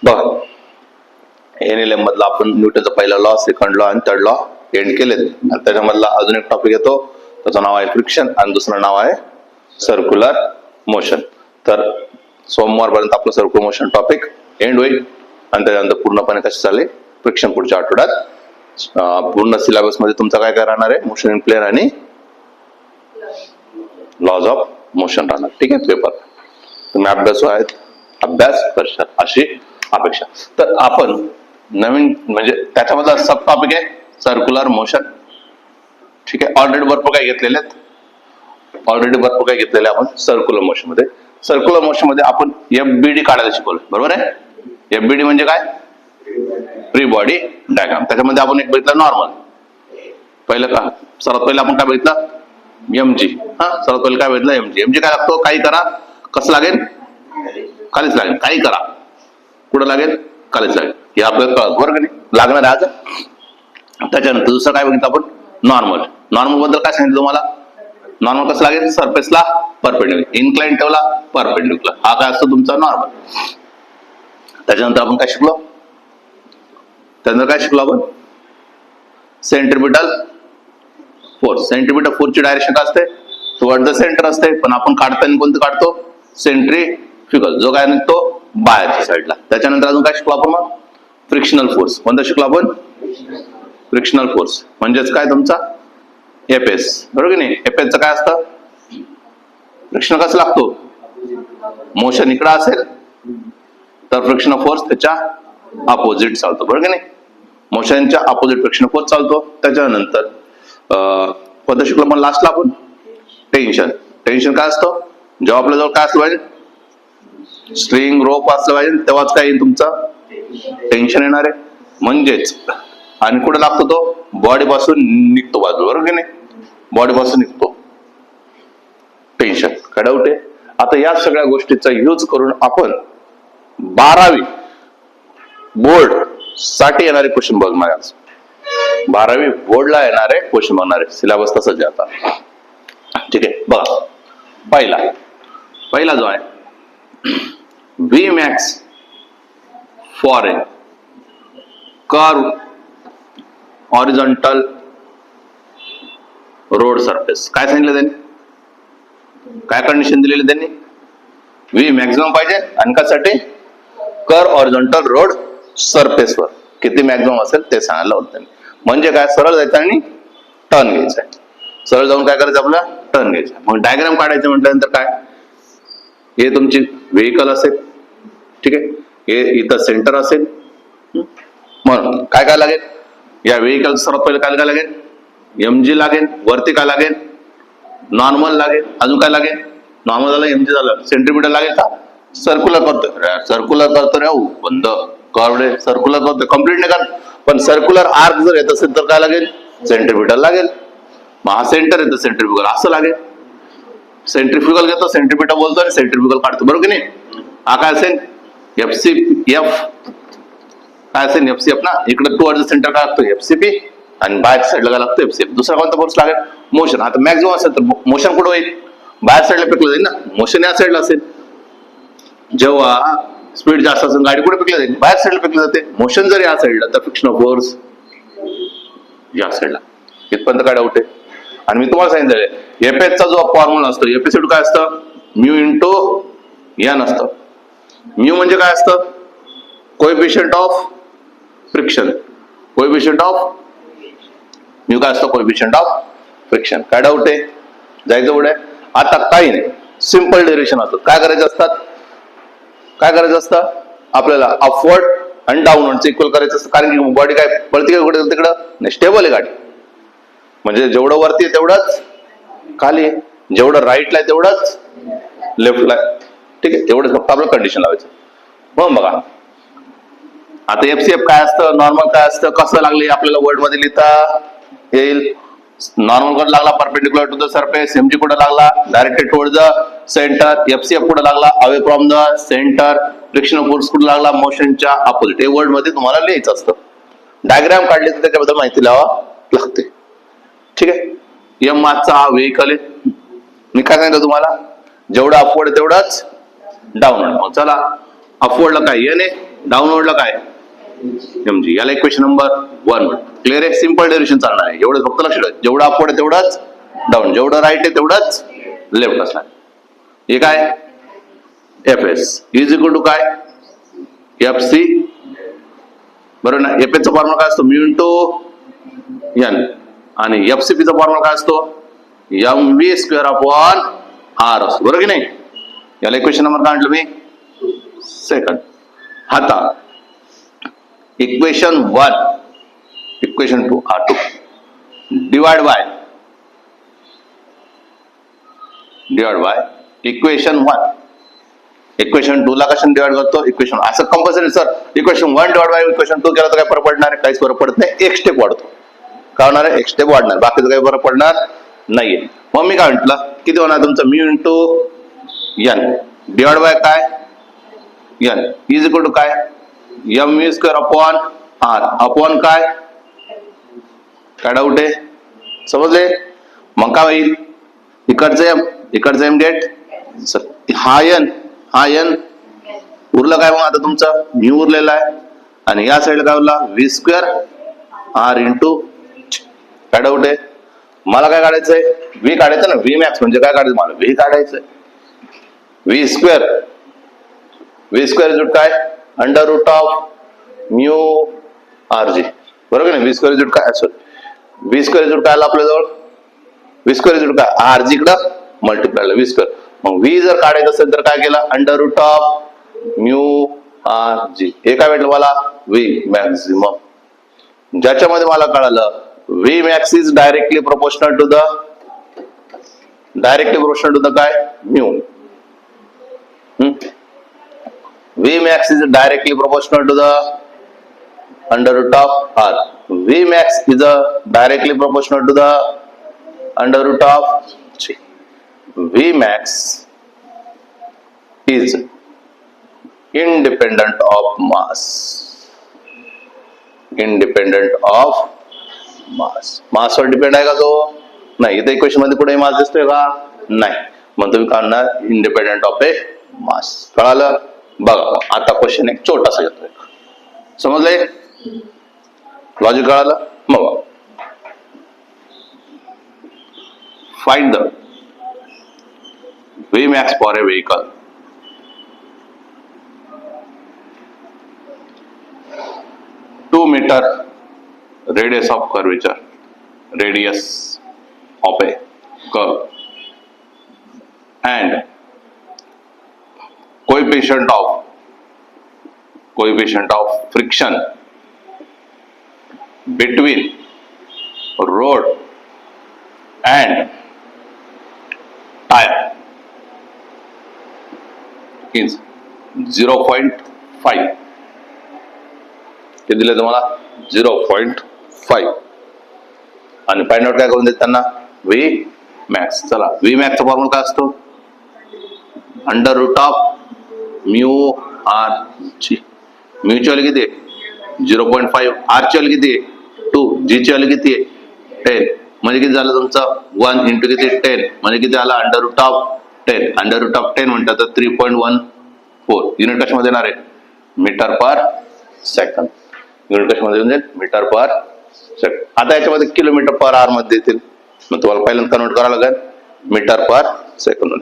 बघा NLM मधला आपण न्यूटनचा पहिला लॉ, सेकंड लॉ आणि थर्ड लॉ एंड केलेत. आणि त्याच्यामधला अजून एक टॉपिक येतो, त्याचं नाव आहे फ्रिक्शन आणि दुसरं नाव आहे सर्क्युलर मोशन. तर सोमवारपर्यंत आपलं सर्क्युलर मोशन टॉपिक एंड होईल आणि त्याच्यानंतर पूर्णपणे कसे चालले फ्रिक्शन पुढच्या आठवड्यात. पूर्ण सिलेबस मध्ये तुमचा काय काय राहणार आहे, मोशन इन प्लेन आणि लॉज ऑफ मोशन राहणार. ठीक आहे, पेपर तुम्ही अभ्यास करशाल अशी अपेक्षा. तर आपण नवीन म्हणजे त्याच्यामधला सब टॉपिक आहे सर्क्युलर मोशन. ठीक आहे, ऑलरेडी भरपूर काय घेतलेले आपण सर्क्युलर मोशन मध्ये. सर्क्युलर मोशन मध्ये आपण FBD काढायला शिकवलं, बरोबर आहे. FBD म्हणजे काय, फ्री बॉडी डायग्राम. त्याच्यामध्ये आपण एक बघितलं नॉर्मल, सर्वात पहिलं आपण काय बघितलं MG. सर्वात पहिलं काय बघितलं MG काय लागतो, काही करा कसं लागेल, खालीच लागेल, काही करा कुठं लागेल, खालीच लागेल, हे आपल्याला कळत बरोबर की नाही, लागणार आहे आज. त्याच्यानंतर दुसरं काय बघितलं आपण नॉर्मल बद्दल काय सांगितलं तुम्हाला, नॉर्मल कसं लागेल, सरफेसला परपेंडिक्युलर, इन्क्लाइन ठेवला परपेंडिक्युलर, हा काय असतो तुमचा नॉर्मल. त्याच्यानंतर आपण काय शिकलो आपण सेंट्रिपिटल फोर्स. सेंट्रिपिटल फोर्सची डायरेक्शन काय असते, टुवर्ड द सेंटर असते, पण आपण काढताना कोणतं काढतो, सेंट्रीफ्युगल, जो काय निघतो बाहेरच्या साईडला. त्याच्यानंतर अजून काय शिकलो आपण मग फ्रिक्शनल फोर्स. कोणता शिकलो आपण, फ्रिक्शनल फोर्स म्हणजेच काय तुमचा FS, बरोबर की नाही. FS काय असतं, फ्रिक्शन कसं लागतो, मोशन इकडं असेल तर फ्रिक्शन फोर्स त्याच्या अपोजिट चालतो, बरोबर की नाही. मोशनच्या अपोजिट फ्रिक्शन फोर्स चालतो. त्याच्यानंतर कोणतं शिकलो पण लास्टला आपण टेन्शन काय असतं, जेव्हा आपल्याजवळ काय असलं पाहिजे, स्ट्रिंग रोप असलं पाहिजे, तेव्हाच काय येईल तुमचं टेन्शन येणार आहे. म्हणजेच आणि कुठे लागतो तो, बॉडी पासून निघतो बाजू, बरोबर की नाही, बॉडी पासून निघतो टेन्शन. काय डाऊट आहे. आता या सगळ्या गोष्टीचा यूज करून आपण 12वी बोर्ड साठी येणारे क्वेश्चन बघणार आहे. 12वी बोर्डला येणारे क्वेश्चन बघणार आहे. सिलेबस तसंच आहे आता. ठीक आहे, बघा पहिला जो आहे Vmax for a curve horizontal road surface. काय सांगितलं त्यांनी, काय कंडिशन दिलेली त्यांनी, V मॅक्झिमम पाहिजे आणि कशासाठी, कर्व हॉरिझॉन्टल रोड सरफेसवर किती मॅक्झिमम असेल ते सांगायला होतं त्यांनी. म्हणजे काय, सरळ जायचं आणि टर्न घ्यायचा आहे. सरळ जाऊन काय करायचं, आपल्याला टर्न घ्यायचा. मग डायग्राम काढायचं म्हटल्यानंतर काय, हे तुमची व्हेकल असेल, ठीक आहे, हे इथं सेंटर असेल. म्हणून काय काय लागेल, या व्हेकल सर्वात पहिलं काय लागेल, MG लागेल, वरती काय लागेल, नॉर्मल लागेल, अजून काय लागेल, नॉर्मल झालं, MG झालं, सेंटीमीटर लागेल का, सर्क्युलर करतो रे बंद कर्वडे, सर्क्युलर करतोय कम्प्लीट नाही कर, पण सर्क्युलर आर्क जर येत असेल तर काय लागेल, सेंटीमीटर लागेल. मग हा सेंटर येतं सेंट्रीफ्युगल असं लागेल. सेंट्रीफ्युगल घेतो, सेंटीमीटर बोलतो आणि सेंट्रीफ्युगल काढतो, बरोबर की नाही. हा काय असेल काय असेल FCF ना, इकडे टुवर्ड सेंटर काय लागतो FCP आणि बाहेर साईडला काय लागतो FCF. दुसरा कोणता फोर्स लागेल, मोशन. आता मॅक्झिमम असेल तर मोशन कुठं होईल, बाहेर साईडला फेकलं जाईल ना, मोशन या साईडला असेल. जेव्हा स्पीड जास्त असेल गाडी कुठे फेकली जाईल, बाहेर साईडला फेकली जाते. मोशन जर या साईडला तर फ्रिक्शन फोर्स या साईडला. इथपर्यंत काय डाऊट आहे. आणि मी तुम्हाला सांगितलं FH चा जो फॉर्म्युला असतो, FH काय असतं, म्यू इंटू N असतं. म्यू म्हणजे काय असतं, coefficient of friction. Coefficient of mu काय असतं, कोएफिशियंट ऑफ फ्रिक्शन. काय डाऊट आहे, जायचं पुढे. आता काही नाही, सिंपल डेरिव्हेशन असतात. काय करायचं असतं आपल्याला, अपवर्ड आणि डाऊनवर्ड इक्वल करायचं असतं. कारण की बॉडी काय पळती काय कुठे तिकडं नाही, स्टेबल आहे गाडी. म्हणजे जेवढं वरती आहे तेवढंच खाली, जेवढं राईटला आहे तेवढंच लेफ्टला आहे. ठीक आहे, तेवढंच फक्त आपलं कंडिशन लावायचं. मग बघा आता FCF काय असतं, नॉर्मल काय असतं, कसं लागले आपल्याला वर्ड मध्ये लिहिता येईल. नॉर्मल कुठं लागला, perpendicular to the surface. MG कुठं लागला, directed toward the centre. FCF कुठं लागला, away from the centre. Frictional force कुठं लागला, मोशनच्या अपोजिट. हे वर्ड मध्ये तुम्हाला लिहायचं असतं. डायग्राम काढले तर त्याच्याबद्दल माहिती लावा लागते. ठीक आहे, M मागचा हा व्हेकल आहे. मी काय सांगितलं तुम्हाला, जेवढं अपवर्ड तेवढंच डाऊनवर्ड. मग चला, अपवर्डला काय N आहे, डाऊनवर्डला काय mg. याला इक्वेशन नंबर 1. क्लिअर आहे? सिंपल डेरिव्हेशन चालणार आहे. एवढं फक्त लक्ष ठेवा. जेवढं अपवर्ड आहे तेवढंच डाऊन, जेवढं राईट आहे तेवढंच लेफ्ट असणार. हे काय fs इज इक्वल टू काय fc, बरोबर ना. fs चा फॉर्म्युला काय असतो म्यू इंटू n आणि fcp चा फॉर्म्युला काय असतो mv स्क्वेअर अपॉन r असतो, बरोबर की नाही. याला इक्वेशन नंबर काय म्हटलं मी 2. आता equation 1 equation 2 divide by equation 1. Equation 2 ला कशाने डिवाइड करतो इक्वेशन असं compulsory sir. Equation 1 divide by equation 2 केला तर काय फरक पडणार आहे? काहीच फरक पडत नाही. एक स्टेप वाढतो. काय होणार आहे? एक स्टेप वाढणार, बाकीचं काही फरक पडणार नाहीये. मग मी काय म्हटलं किती होणार तुमचं mu into n divide by काय n इज इक्वल टू काय mv square upon r upon काय डाऊट आहे? समजले? मग काय होईल? इकडचं m गेट हा n उरलं काय मग आता तुमचं म्यू उरलेला आहे आणि या साईडला काय उरला v स्क्वेअर r इंटू. काय डाऊट आहे? मला काय काढायचंय? v काढायचं ना. v मॅक्स म्हणजे काय काढायचं मला? v काढायचंय. v स्क्वेअर इज काय under root of mu rg, बरोबर ना. v स्क्वेअर इज काय सॉरी v स्क्वेअर इज काय आला आपल्याजवळ v स्क्वेअर इज काय rg इकडं मल्टिप्लाय v स्क्वेअर. मग v जर काढायचं असेल तर काय केलं under root of mu rg. हे काय भेटलं मला v मॅक्सिमम, ज्याच्यामध्ये मला कळालं v max is directly proportional to the काय mu. v max is directly proportional to the under root of r. v max is directly proportional to the under root of g. v max is independent of mass. मास वर depend आहे का तो? नाही. इथे equation मध्ये कुठे मास दिसतोय का? नाही. मग तुम्ही काढणार इंडिपेंडेंट ऑफ ए मास. कळालं? बघा आता क्वेश्चन एक छोटासा येतोय. समजले? लॉजिक कळालं? मग find the V max for a vehicle. Two meter radius of curvature, radius of a curve, and coefficient of friction between road and tire is 0.5. किती दिले तुम्हाला? 0.5. आणि फाइंड आउट काय करून देत त्यांना? V max. चला V max चा फॉर्म्युला काय असतो? Under root of mu rg. Mu ची व्हॅल्यू किती आहे? 0.5. r ची व्हॅल्यू किती आहे? 2. g ची व्हॅल्यू किती आहे? 10. म्हणजे किती झालं तुमचं? 1 इंटू किती 10 म्हणजे किती आला? Under root of 10. Under root of 10 म्हणतात तर 3.14. युनिट कशामध्ये येणार आहे? Metre per second. युनिट कशामध्ये येऊन जाईल? Metre per second. आता याच्यामध्ये किलोमीटर पर आवर मध्ये येतील. मग तुम्हाला पहिल्यांदा कन्वर्ट करावं लागेल मीटर पर सेकंद.